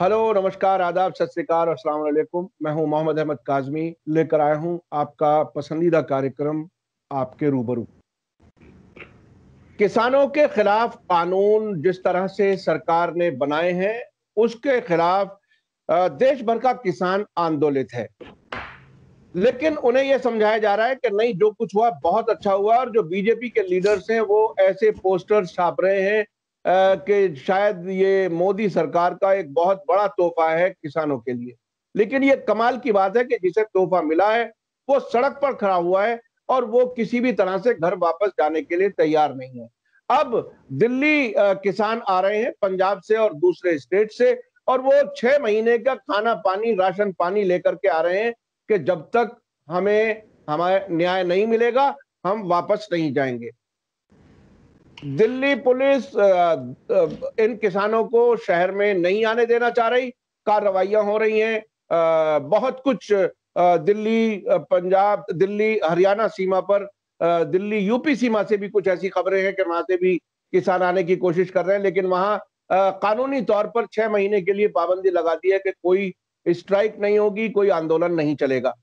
Hello, नमस्कार, आदाब, सत श्री अकाल, अस्सलाम वालेकुम। मैं हूं मोहम्मद अहमद काज़मी, लेकर आया हूं आपका पसंदीदा कार्यक्रम आपके रूबरू। किसानों के खिलाफ कानून जिस तरह से सरकार ने बनाए हैं, उसके खिलाफ देश भर का किसान आंदोलित है। लेकिन उन्हें यह समझाया जा रहा है कि नहीं, जो कुछ हुआ बहुत अच्छा हुआ, और जो बीजेपी के लीडर्स हैं वो ऐसे पोस्टर्स छाप रहे हैं कि शायद ये मोदी सरकार का एक बहुत बड़ा तोहफा है किसानों के लिए। लेकिन ये कमाल की बात है कि जिसे तोहफा मिला है वो सड़क पर खड़ा हुआ है और वो किसी भी तरह से घर वापस जाने के लिए तैयार नहीं है। अब दिल्ली किसान आ रहे हैं पंजाब से और दूसरे स्टेट से, और वो 6 महीने का खाना पानी, राशन पानी लेकर के आ रहे हैं कि जब तक हमें हमारा न्याय नहीं मिलेगा हम वापस नहीं जाएंगे। दिल्ली पुलिस इन किसानों को शहर में नहीं आने देना चाह रही, कार्रवाइयां हो रही हैं। बहुत कुछ दिल्ली पंजाब, दिल्ली हरियाणा सीमा पर, दिल्ली यूपी सीमा से भी कुछ ऐसी खबरें हैं कि वहां से भी किसान आने की कोशिश कर रहे हैं, लेकिन वहां कानूनी तौर पर 6 महीने के लिए पाबंदी लगा दी है कि कोई स्ट्राइक नहीं होगी, कोई आंदोलन नहीं चलेगा।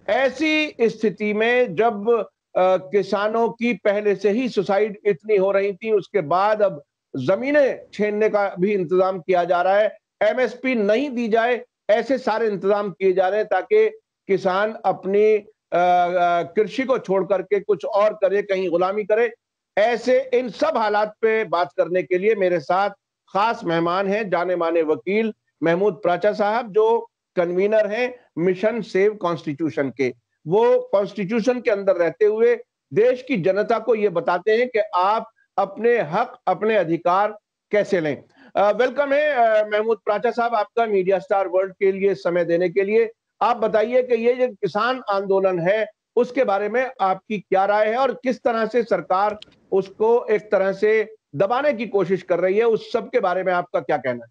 ऐसी स्थिति में जब किसानों की पहले से ही सुसाइड इतनी हो रही थी, उसके बाद अब जमीनें छीनने का भी इंतजाम किया जा रहा है, एमएसपी नहीं दी जाए, ऐसे सारे इंतजाम किए जा रहे हैं ताकि किसान अपनी कृषि को छोड़ करके कुछ और करे, कहीं गुलामी करे। ऐसे इन सब हालात पे बात करने के लिए मेरे साथ खास मेहमान हैं, जाने माने वकील महमूद प्राचा साहब, जो कन्वीनर हैं मिशन सेव कॉन्स्टिट्यूशन के। वो कॉन्स्टिट्यूशन के अंदर रहते हुए देश की जनता को ये बताते हैं कि आप अपने हक, अपने अधिकार कैसे लें। वेलकम है महमूद प्राचा साहब, आपका मीडिया स्टार वर्ल्ड के लिए समय देने के लिए। आप बताइए कि ये जो किसान आंदोलन है उसके बारे में आपकी क्या राय है और किस तरह से सरकार उसको एक तरह से दबाने की कोशिश कर रही है, उस सब के बारे में आपका क्या कहना है?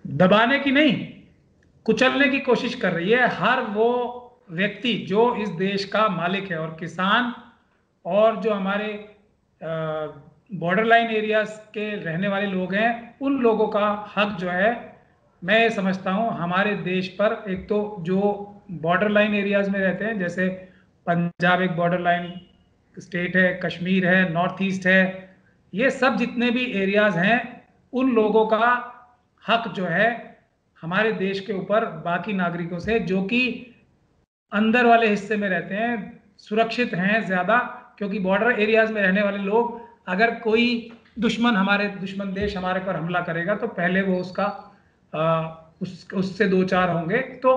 दबाने की नहीं, कुचलने की कोशिश कर रही है हर वो व्यक्ति जो इस देश का मालिक है। और किसान और जो हमारे बॉर्डर लाइन एरियाज के रहने वाले लोग हैं, उन लोगों का हक जो है, मैं ये समझता हूँ हमारे देश पर, एक तो जो बॉर्डर लाइन एरियाज में रहते हैं, जैसे पंजाब एक बॉर्डर लाइन स्टेट है, कश्मीर है, नॉर्थ ईस्ट है, ये सब जितने भी एरियाज हैं, उन लोगों का हक जो है हमारे देश के ऊपर बाकी नागरिकों से, जो कि अंदर वाले हिस्से में रहते हैं, सुरक्षित हैं ज़्यादा। क्योंकि बॉर्डर एरियाज में रहने वाले लोग, अगर कोई हमारे दुश्मन देश हमारे पर हमला करेगा तो पहले वो उसका उससे दो चार होंगे। तो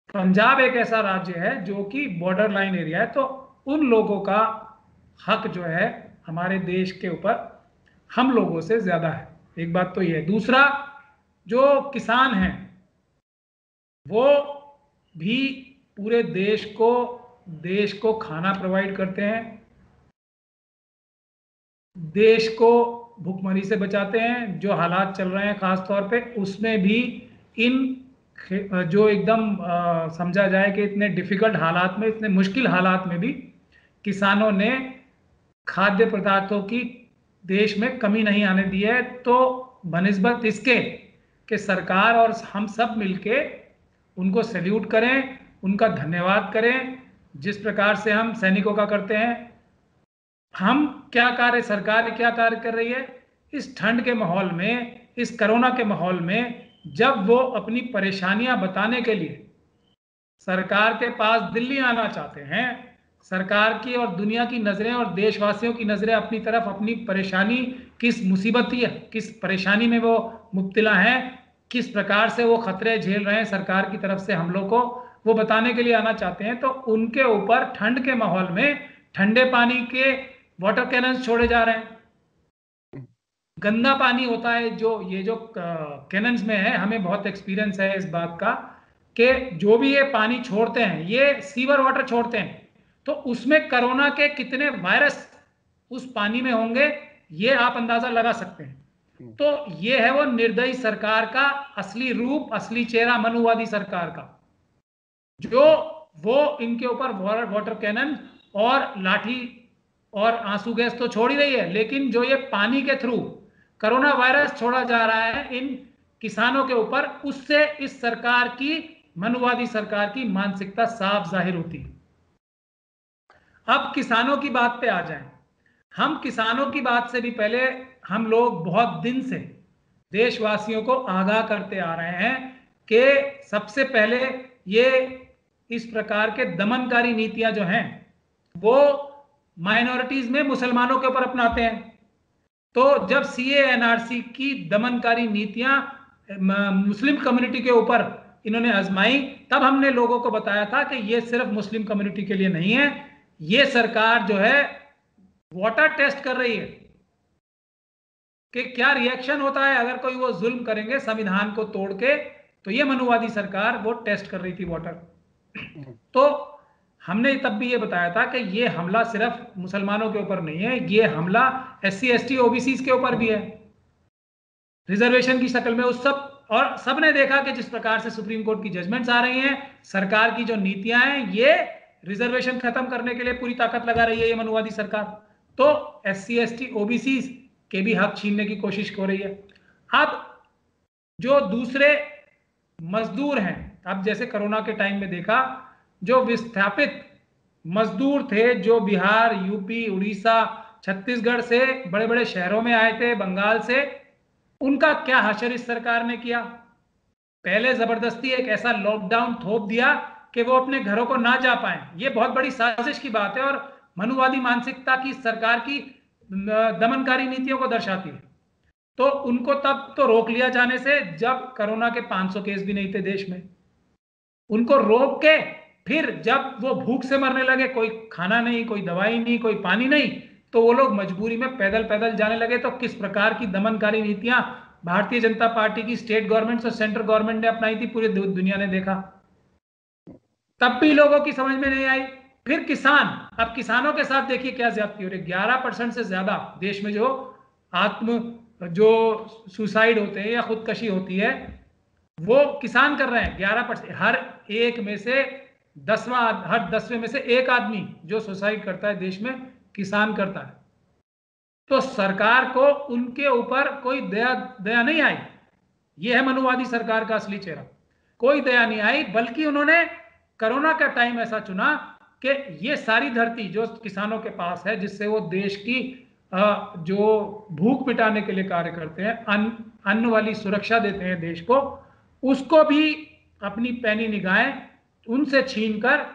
पंजाब एक ऐसा राज्य है जो कि बॉर्डर लाइन एरिया है, तो उन लोगों का हक जो है हमारे देश के ऊपर हम लोगों से ज़्यादा है। एक बात तो ये है। दूसरा, जो किसान हैं वो भी पूरे देश को खाना प्रोवाइड करते हैं, देश को भुखमरी से बचाते हैं। जो हालात चल रहे हैं खास तौर पे, उसमें भी इन जो एकदम समझा जाए कि इतने डिफिकल्ट हालात में, इतने मुश्किल हालात में भी किसानों ने खाद्य पदार्थों की देश में कमी नहीं आने दी है। तो बनिस्बत इसके कि सरकार और हम सब मिलके उनको सैल्यूट करें, उनका धन्यवाद करें, जिस प्रकार से हम सैनिकों का करते हैं। हम क्या कार्य, सरकार क्या कार्य कर रही है इस ठंड के माहौल में, इस कोरोना के माहौल में, जब वो अपनी परेशानियां बताने के लिए सरकार के पास दिल्ली आना चाहते हैं। सरकार की और दुनिया की नज़रें और देशवासियों की नज़रें अपनी तरफ, अपनी परेशानी, किस मुसीबत या किस परेशानी में वो मुब्तला हैं, किस प्रकार से वो खतरे झेल रहे हैं सरकार की तरफ से हमलों को, वो बताने के लिए आना चाहते हैं। तो उनके ऊपर ठंड के माहौल में ठंडे पानी के वाटर कैनन छोड़े जा रहे हैं। गंदा पानी होता है जो कैनन्स में है, हमें बहुत एक्सपीरियंस है इस बात का कि जो भी ये पानी छोड़ते हैं, ये सीवर वाटर छोड़ते हैं, तो उसमें कोरोना के कितने वायरस उस पानी में होंगे ये आप अंदाजा लगा सकते हैं। तो ये है वो निर्दयी सरकार का असली रूप, असली चेहरा, मनुवादी सरकार का, जो वो इनके ऊपर वाटर कैनन और लाठी और आंसू गैस तो छोड़ ही रही है, लेकिन जो ये पानी के थ्रू कोरोना वायरस छोड़ा जा रहा है इन किसानों के ऊपर, उससे इस सरकार की, मनुवादी सरकार की मानसिकता साफ जाहिर होती है। अब किसानों की बात पे आ जाएं। हम किसानों की बात से भी पहले हम लोग बहुत दिन से देशवासियों को आगाह करते आ रहे हैं कि सबसे पहले ये इस प्रकार के दमनकारी नीतियां जो हैं वो माइनॉरिटीज में मुसलमानों के ऊपर अपनाते हैं। तो जब सीए एनआरसी की दमनकारी नीतियां मुस्लिम कम्युनिटी के ऊपर इन्होंने आजमाई, तब हमने लोगों को बताया था कि ये सिर्फ मुस्लिम कम्युनिटी के लिए नहीं है, ये सरकार जो है वाटर टेस्ट कर रही है कि क्या रिएक्शन होता है अगर कोई वो जुल्म करेंगे संविधान को तोड़ के। तो ये मनुवादी सरकार वो टेस्ट कर रही थी वाटर। तो हमने तब भी ये बताया था कि ये हमला सिर्फ मुसलमानों के ऊपर नहीं है, ये हमला एससी एसटी ओबीसी के ऊपर भी है, रिजर्वेशन की शक्ल में उस सब। और सबने देखा कि जिस प्रकार से सुप्रीम कोर्ट की जजमेंट्स आ रही हैं, सरकार की जो नीतियां हैं, ये रिजर्वेशन खत्म करने के लिए पूरी ताकत लगा रही है ये मनुवादी सरकार। तो एससी एसटी ओबीसी के भी हक छीनने की कोशिश हो रही है। अब जो दूसरे मजदूर हैं, अब जैसे कोरोना के टाइम में देखा, जो विस्थापित मजदूर थे जो बिहार, यूपी, उड़ीसा, छत्तीसगढ़ से बड़े बड़े शहरों में आए थे, बंगाल से, उनका क्या हशर इस सरकार ने किया। पहले जबरदस्ती एक ऐसा लॉकडाउन थोप दिया कि वो अपने घरों को ना जा पाए। ये बहुत बड़ी साजिश की बात है और मनुवादी मानसिकता की सरकार की दमनकारी नीतियों को दर्शाती है। तो उनको तब तो रोक लिया जाने से जब कोरोना के 500 केस भी नहीं थे देश में। उनको रोक के फिर जब वो भूख से मरने लगे, कोई खाना नहीं, कोई दवाई नहीं, कोई पानी नहीं, तो वो लोग मजबूरी में पैदल पैदल जाने लगे। तो किस प्रकार की दमनकारी नीतियां भारतीय जनता पार्टी की स्टेट गवर्नमेंट और सेंट्रल गवर्नमेंट ने अपनाई थी, पूरी दुनिया ने देखा। तब भी लोगों की समझ में नहीं आई। फिर किसान, अब किसानों के साथ देखिए क्या ज्यादती हो रही है। 11% से ज्यादा देश में जो सुसाइड होते हैं या खुदकशी होती है वो किसान कर रहे हैं। 11%, हर 10वें में से एक आदमी जो सुसाइड करता है देश में किसान करता है। तो सरकार को उनके ऊपर कोई दया नहीं आई। यह है मनुवादी सरकार का असली चेहरा। कोई दया नहीं आई, बल्कि उन्होंने कोरोना का टाइम ऐसा चुना कि ये सारी धरती जो किसानों के पास है, जिससे वो देश की जो भूख मिटाने के लिए कार्य करते हैं, अन्न वाली सुरक्षा देते हैं देश को, उसको भी अपनी पैनी निगाहें उनसे छीनकर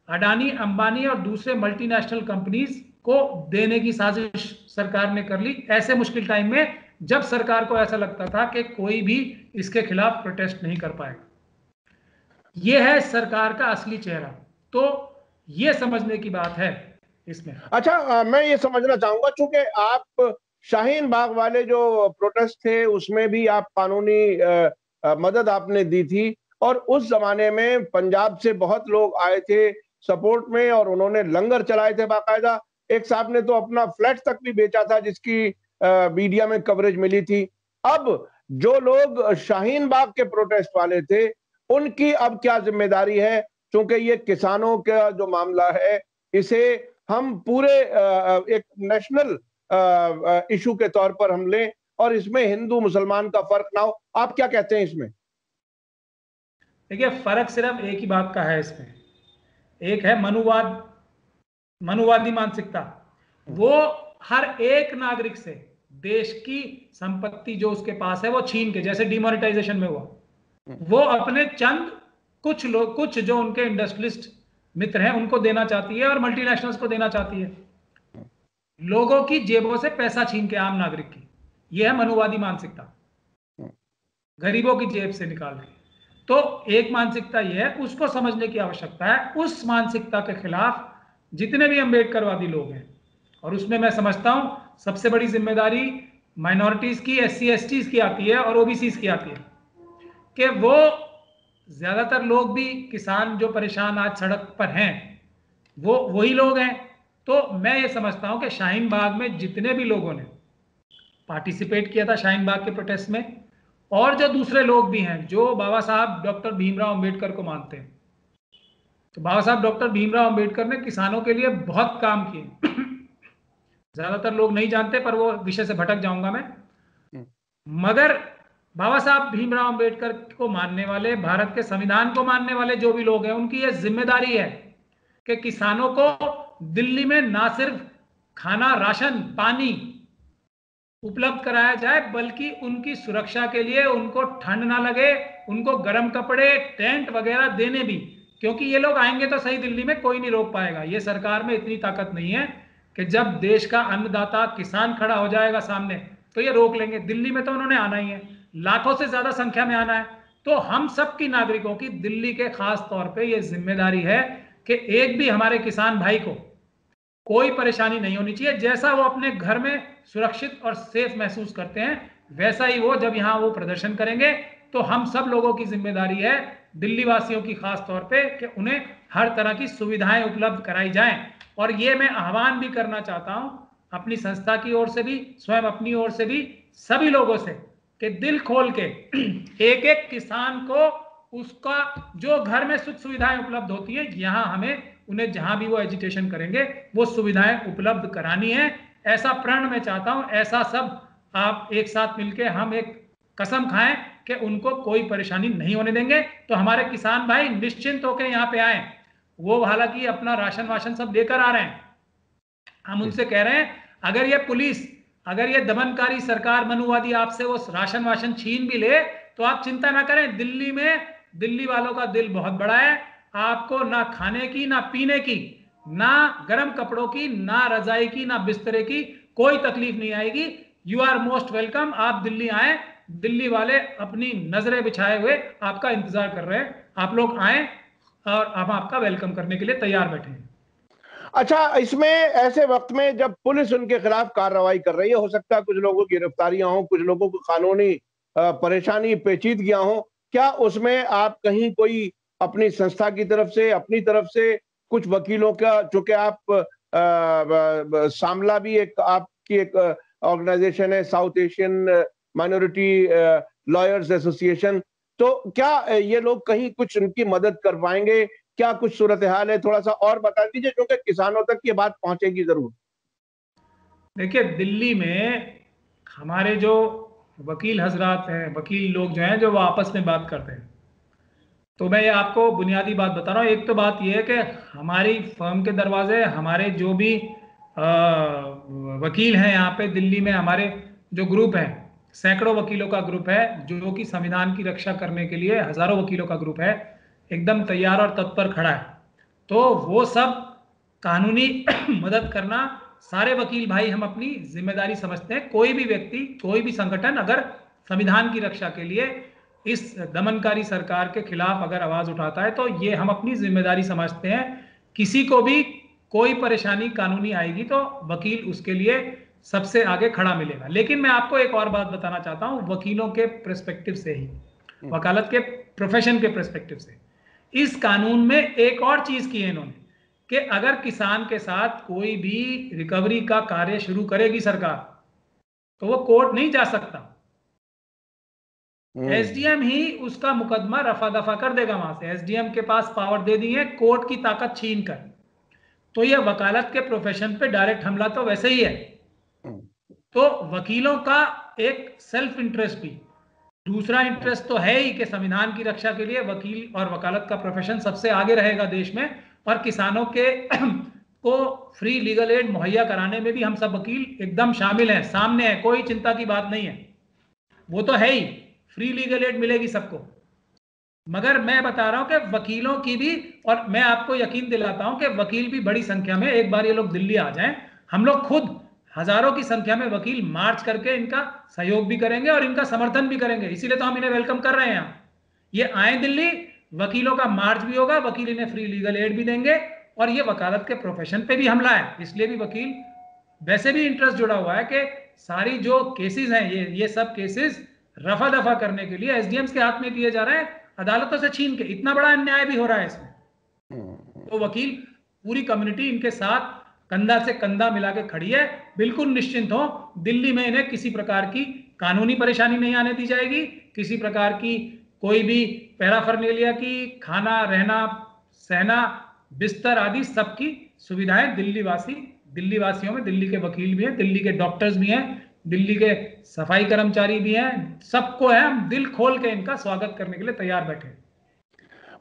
अडानी, अंबानी और दूसरे मल्टीनेशनल कंपनीज को देने की साजिश सरकार ने कर ली। ऐसे मुश्किल टाइम में जब सरकार को ऐसा लगता था कि कोई भी इसके खिलाफ प्रोटेस्ट नहीं कर पाएगा। यह है सरकार का असली चेहरा। तो यह समझने की बात है इसमें। अच्छा, मैं ये समझना चाहूंगा, चूंकि आप शाहीन बाग वाले जो प्रोटेस्ट थे उसमें भी आप कानूनी मदद आपने दी थी, और उस जमाने में पंजाब से बहुत लोग आए थे सपोर्ट में और उन्होंने लंगर चलाए थे बाकायदा। एक साहब ने तो अपना फ्लैट तक भी बेचा था जिसकी मीडिया में कवरेज मिली थी। अब जो लोग शाहीन बाग के प्रोटेस्ट वाले थे उनकी अब क्या जिम्मेदारी है, क्योंकि ये किसानों का जो मामला है इसे हम पूरे एक नेशनल इशू के तौर पर हम लें और इसमें हिंदू मुसलमान का फर्क ना हो। आप क्या कहते हैं इसमें? देखिए, फर्क सिर्फ एक ही बात का है इसमें। एक है मनुवादी मानसिकता। वो हर एक नागरिक से देश की संपत्ति जो उसके पास है वो छीन के, जैसे डिमोनेटाइजेशन में हुआ, वो अपने चंद कुछ जो उनके इंडस्ट्रियलिस्ट मित्र हैं उनको देना चाहती है और मल्टीनेशनल्स को देना चाहती है। लोगों की जेबों से पैसा छीन के, आम नागरिक की। यह है मनुवादी मानसिकता, गरीबों की जेब से निकाल के। तो एक मानसिकता यह है, उसको समझने की आवश्यकता है। उस मानसिकता के खिलाफ जितने भी अम्बेडकरवादी लोग हैं, और उसमें मैं समझता हूं सबसे बड़ी जिम्मेदारी माइनॉरिटीज की, एससी एसटीज की आती है और ओबीसीज की आती है, कि वो ज्यादातर लोग भी किसान जो परेशान आज सड़क पर हैं वो वही लोग हैं। तो मैं ये समझता हूं कि शाहीन बाग में जितने भी लोगों ने पार्टिसिपेट किया था शाहीन बाग के प्रोटेस्ट में, और जो दूसरे लोग भी हैं जो बाबा साहब डॉक्टर भीमराव अंबेडकर को मानते हैं, तो बाबा साहब डॉक्टर भीमराव अंबेडकर ने किसानों के लिए बहुत काम किए। ज्यादातर लोग नहीं जानते, पर वो विषय से भटक जाऊंगा मैं। मगर बाबा साहब भीमराव अंबेडकर को मानने वाले, भारत के संविधान को मानने वाले जो भी लोग हैं, उनकी यह जिम्मेदारी है कि किसानों को दिल्ली में ना सिर्फ खाना, राशन, पानी उपलब्ध कराया जाए, बल्कि उनकी सुरक्षा के लिए उनको ठंड ना लगे, उनको गर्म कपड़े, टेंट वगैरह देने भी, क्योंकि ये लोग आएंगे तो सही, दिल्ली में कोई नहीं रोक पाएगा। ये सरकार में इतनी ताकत नहीं है कि जब देश का अन्नदाता किसान खड़ा हो जाएगा सामने तो ये रोक लेंगे। दिल्ली में तो उन्होंने आना ही है, लाखों से ज्यादा संख्या में आना है। तो हम सबकी नागरिकों की दिल्ली के खास तौर पर यह जिम्मेदारी है कि एक भी हमारे किसान भाई को कोई परेशानी नहीं होनी चाहिए। जैसा वो अपने घर में सुरक्षित और सेफ महसूस करते हैं, वैसा ही वो जब यहां वो प्रदर्शन करेंगे, तो हम सब लोगों की जिम्मेदारी है, दिल्ली वासियों की खास तौर पे, कि उन्हें हर तरह की सुविधाएं उपलब्ध कराई जाएं। और ये मैं आह्वान भी करना चाहता हूं अपनी संस्था की ओर से भी, स्वयं अपनी ओर से भी, सभी लोगों से, कि दिल खोल के एक एक किसान को उसका जो घर में सुख सुविधाएं उपलब्ध होती है, यहां हमें उन्हें जहां भी वो एजुटेशन करेंगे वो सुविधाएं उपलब्ध करानी है। ऐसा प्रण मैं चाहता हूं, ऐसा सब आप एक साथ मिलके हम एक कसम खाएं कि उनको कोई परेशानी नहीं होने देंगे। तो हमारे किसान भाई निश्चिंत होकर यहाँ पे आए। वो हालांकि अपना राशन वाशन सब लेकर आ रहे हैं, हम उनसे कह रहे हैं अगर ये पुलिस, अगर ये दमनकारी सरकार मनुवादी आपसे वो राशन वाशन छीन भी ले तो आप चिंता ना करें। दिल्ली में दिल्ली वालों का दिल बहुत बड़ा है, आपको ना खाने की, ना पीने की, ना गर्म कपड़ों की, ना रजाई की, ना बिस्तरे की कोई तकलीफ नहीं आएगी। You are most welcome. आप दिल्ली आए, दिल्ली वाले अपनी नजरें बिछाए हुए आपका इंतजार कर रहे हैं। आप लोग आए और हम आपका वेलकम करने के लिए तैयार बैठे हैं। अच्छा, इसमें ऐसे वक्त में जब पुलिस उनके खिलाफ कार्रवाई कर रही है, हो सकता है कुछ लोगों की गिरफ्तारियां हो, कुछ लोगों को कानूनी परेशानी, पेचीदगियां हो, क्या उसमें आप कहीं कोई अपनी संस्था की तरफ से, अपनी तरफ से कुछ वकीलों का, चूंकि आप सामला भी एक आपकी एक ऑर्गेनाइजेशन है, south Asian minority lawyers association, तो क्या ये लोग कहीं कुछ उनकी मदद कर पाएंगे? क्या कुछ सूरत हाल है, थोड़ा सा और बता दीजिए, क्योंकि किसानों तक ये बात पहुंचेगी जरूर। देखिए, दिल्ली में हमारे जो वकील हजरात हैं, वकील लोग जो हैं, जो वो आपस में बात करते हैं, तो मैं ये आपको बुनियादी बात बता रहा हूँ। एक तो बात ये है कि हमारी फर्म के दरवाजे, हमारे जो भी वकील हैं यहाँ पे दिल्ली में, हमारे जो ग्रुप है, सैकड़ों वकीलों का ग्रुप है जो कि संविधान की रक्षा करने के लिए, हजारों वकीलों का ग्रुप है, एकदम तैयार और तत्पर खड़ा है। तो वो सब कानूनी मदद करना, सारे वकील भाई हम अपनी जिम्मेदारी समझते हैं। कोई भी व्यक्ति, कोई भी संगठन अगर संविधान की रक्षा के लिए इस दमनकारी सरकार के खिलाफ अगर आवाज उठाता है तो ये हम अपनी जिम्मेदारी समझते हैं। किसी को भी कोई परेशानी कानूनी आएगी तो वकील उसके लिए सबसे आगे खड़ा मिलेगा। लेकिन मैं आपको एक और बात बताना चाहता हूं, वकीलों के पर्सपेक्टिव से ही, वकालत के प्रोफेशन के पर्सपेक्टिव से, इस कानून में एक और चीज की है इन्होंने, कि अगर किसान के साथ कोई भी रिकवरी का कार्य शुरू करेगी सरकार तो वो कोर्ट नहीं जा सकता। एसडीएम ही उसका मुकदमा रफा दफा कर देगा वहां से। एसडीएम के पास पावर दे दी है कोर्ट की ताकत छीन कर। तो यह वकालत के प्रोफेशन पे डायरेक्ट हमला तो वैसे ही है। तो वकीलों का एक सेल्फ इंटरेस्ट भी, दूसरा इंटरेस्ट तो है ही कि संविधान की रक्षा के लिए वकील और वकालत का प्रोफेशन सबसे आगे रहेगा देश में, और किसानों के को फ्री लीगल एड मुहैया कराने में भी हम सब वकील एकदम शामिल हैं, सामने हैं, कोई चिंता की बात नहीं है। वो तो है ही, फ्री लीगल एड मिलेगी सबको। मगर मैं बता रहा हूं कि वकीलों की भी, और मैं आपको यकीन दिलाता हूं कि वकील भी बड़ी संख्या में, एक बार ये लोग दिल्ली आ जाएं, हम लोग खुद हजारों की संख्या में वकील मार्च करके इनका सहयोग भी करेंगे और इनका समर्थन भी करेंगे। इसीलिए तो हम इन्हें वेलकम कर रहे हैं। ये आए दिल्ली, वकीलों का मार्च भी होगा, वकील इन्हें फ्री लीगल एड भी देंगे, और ये वकालत के प्रोफेशन पे भी हमला है। इसलिए भी वकील वैसे भी इंटरेस्ट जुड़ा हुआ है कि सारी जो केसेस हैं, ये सब केसेस रफा दफा करने के लिए एसडीएम्स के हाथ में दिए जा रहे हैं, अदालतों से छीन के। इतना बड़ा अन्याय भी हो रहा है इसमें। तो वकील, पूरी कम्युनिटी इनके साथ कंधा से कंधा मिला के खड़ी है। बिल्कुल निश्चिंत हो, दिल्ली में इन्हें किसी प्रकार की कानूनी परेशानी नहीं आने दी जाएगी। किसी प्रकार की कोई भी पैराफर्नेलिया की, खाना, रहना, सहना, बिस्तर आदि सबकी सुविधाएं दिल्ली वासियों में, दिल्ली के वकील भी हैं, दिल्ली के डॉक्टर्स भी हैं, दिल्ली के सफाई कर्मचारी भी हैं, सबको है, हम दिल खोल के इनका स्वागत करने के लिए तैयार बैठे।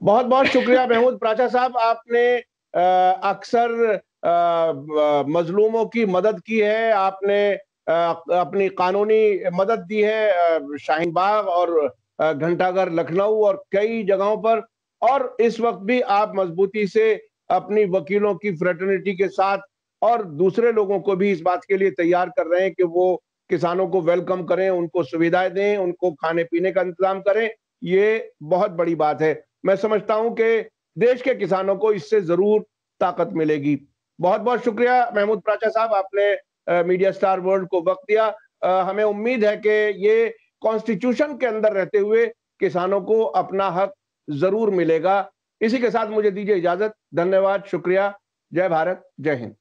बहुत बहुत शुक्रिया महमूद प्राचा साहब, आपने अक्सर मजलूमों की मदद की है, आपने अपनी कानूनी मदद दी है शाहीन बाग और घंटाघर लखनऊ और कई जगहों पर, और इस वक्त भी आप मजबूती से अपनी वकीलों की फ्रेटर्निटी के साथ और दूसरे लोगों को भी इस बात के लिए तैयार कर रहे हैं कि वो किसानों को वेलकम करें, उनको सुविधाएं दें, उनको खाने पीने का इंतजाम करें। ये बहुत बड़ी बात है। मैं समझता हूं कि देश के किसानों को इससे जरूर ताकत मिलेगी। बहुत बहुत शुक्रिया महमूद प्राचा साहब, आपने मीडिया स्टार वर्ल्ड को वक्त दिया। हमें उम्मीद है कि ये कॉन्स्टिट्यूशन के अंदर रहते हुए किसानों को अपना हक जरूर मिलेगा। इसी के साथ मुझे दीजिए इजाजत। धन्यवाद, शुक्रिया। जय भारत, जय हिंद।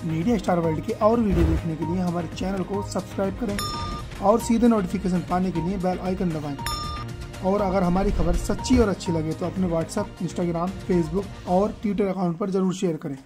मीडिया स्टार वर्ल्ड के और वीडियो देखने के लिए हमारे चैनल को सब्सक्राइब करें और सीधे नोटिफिकेशन पाने के लिए बेल आइकन दबाएं। और अगर हमारी खबर सच्ची और अच्छी लगे तो अपने व्हाट्सएप, इंस्टाग्राम, फेसबुक और ट्विटर अकाउंट पर जरूर शेयर करें।